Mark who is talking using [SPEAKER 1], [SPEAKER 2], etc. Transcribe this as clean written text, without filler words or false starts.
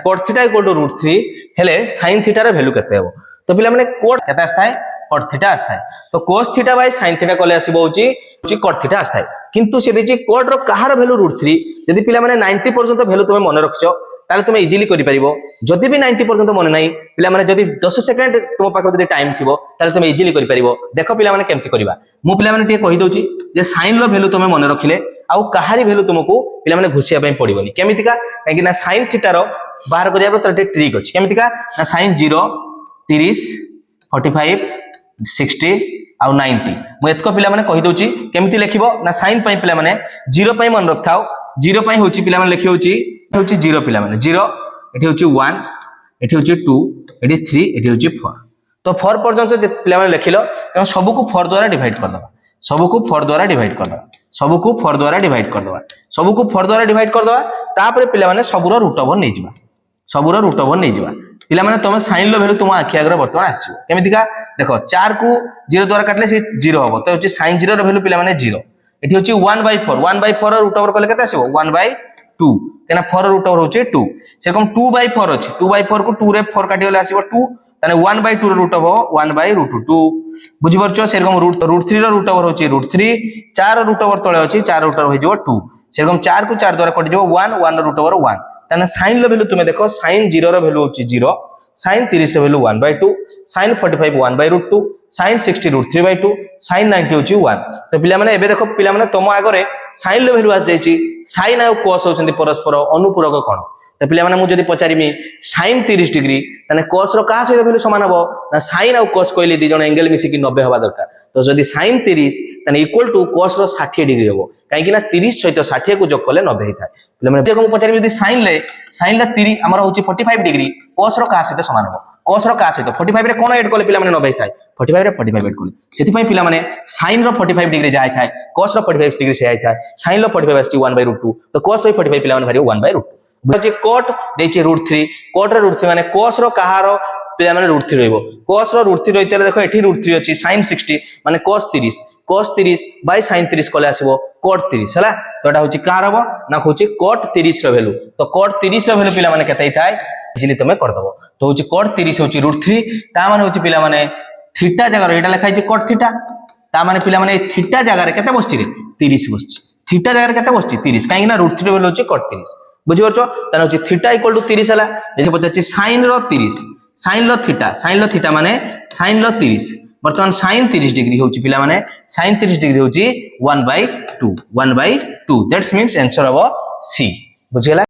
[SPEAKER 1] cot theta equal to √3 हेले sin theta रे value केते हेबो तो पिला माने cot केते आस्थाय cot theta आस्थाय तो cos theta by sin theta कोले आसीबो होची cot theta आस्थाय किंतु से देची cot रो कहार वैल्यू √3 यदि पिला माने 90% वैल्यू तुमे मन रखछो ताले तुमे इजीली करि परिबो जदि भी 90% मन नाही पिला माने जदि 10 सेकंड तुम पाखो जदि टाइम थिबो ताले तुमे इजीली करि परिबो देखो पिला माने केमति करिबा मु पिला माने टे कहि दोची जे sin रो वैल्यू तुमे मन रखिले आउ कहारी वैल्यू तुमको पिला माने घुसिया पई पड़िबोनी केमितिका काहे कि ना sin थीटा रो बाहर करिया रो तटे ट्रिक अछि केमितिका ना sin 0 30 45 60 आउ 90 मु एतको पिला माने कहि दोची केमिति लिखिबो ना sin पई पिला माने 0 पई मन रखथाओ 0 पई होची पिला माने लिखि होची 0 पिला माने 0 एठी होची 1 एठी होची 2 एठी 3 एठी होची 4 तो 4 पर्यंत जे पिला माने लिखिलो सब को 4 द्वारा डिवाइड कर दबा सब को 4 द्वारा डिवाइड कर दबा सब को 4 द्वारा डिवाइड कर दबा सब को 4 द्वारा डिवाइड कर दबा तापर पिला माने सबरो रूट ओवर नै जिबा सबरो रूट ओवर नै जिबा पिला माने तुम sin लो वैल्यू तुम आखि आगर वर्तमान आसीबो केमितिका देखो 4 को 0 द्वारा काटले से 0 होबो तो होची sin 0 रो वैल्यू पिला माने 0 एठी होची 1/4 रूट ओवर कले केते आसीबो 1/2 केना 4 रूट ओवर होची 2 सेरकम 2/4 अछि 2/4 को 2 रे 4 काटी गले आसीबो 2 ताने 1/2 रो रूट ओवर 1/√2 बुझि परछो सेरकम √3 रो रूट ओवर होची √3 4 रूट ओवर तळे अछि 4 रूट ओवर हो जिवो 2 सेरकम 4 को 4 द्वारा कटि जिवो 1 1 रो रूट ओवर 1 ताने sin लो वैल्यू तुमे देखो sin 0 रो वैल्यू होची 0 sin 30 रो वैल्यू 1/2 sin 45 1/√2 sin 60 √3/2 sin 90 होची 1 तो पिला माने एबे देखो पिला माने तमो आगरे sin लो वैल्यू आस जाईची sin आ cos होचंदी परस्पर अनुपूरक कोण तो पिला माने मु जदी पचारिमी sin 30 डिग्री ताने cos रो का सहित वैल्यू समान हबो ना sin आ cos कोइले दी जण एंगल मिसी कि 90 हबा दरकार तो जदी sin 30 ताने इक्वल टू cos रो 60 डिग्री हबो काहे कि ना 30 सहित 60 को जोग करले 90 हिताय पिला माने देखो मु पचारिमी जदी sin ला 30 हमर होची 45 डिग्री cos रो का सहित समान हबो cos रो का सहित 45 रे कोन ऐड करले पिला माने 90 हिताय 45 रे 45 ऐड करले सेति पई पिला माने sin रो 45 डिग्री जाय थाय cos रो 45 डिग्री से आय थाय sin रो 45 आसी 1/√2 तो cos रो 45 पिला माने भारी 1/√2 जे cot देछि √3 cot रो √3 माने cos रो कहारो पिला माने √3 रहइबो cos रो √3 रहितले देखो एठी √3 अछि sin 60 माने cos 30 बाय sin 30 कोले आसीबो cot 30 हला तो एटा होछि कार हबो ना होछि cot 30 रो वैल्यू तो cot 30 रो वैल्यू पिला माने केते थाय इजीली तमे कर दबो तो होछि cot 30 होछि √3 ता माने होछि पिला माने थीटा जगह एटा लिखाइ छै cot थीटा ता माने पिला माने थीटा जगह रे केते बसछि रे 30 बसछि थीटा जगह रे केते बसछि 30 काहे ना √3 रो वैल्यू होछि cot 30 बुझि परछो ताने होछि थीटा इक्वल टू 30 हला जे पछछि sin रो 30 sin लो थीटा माने sin लो 30 वर्तमान sin 30 डिग्री होछि पिला माने sin 30 डिग्री होछि 1/2 दैट्स मींस आंसर हबो सी बुझिला।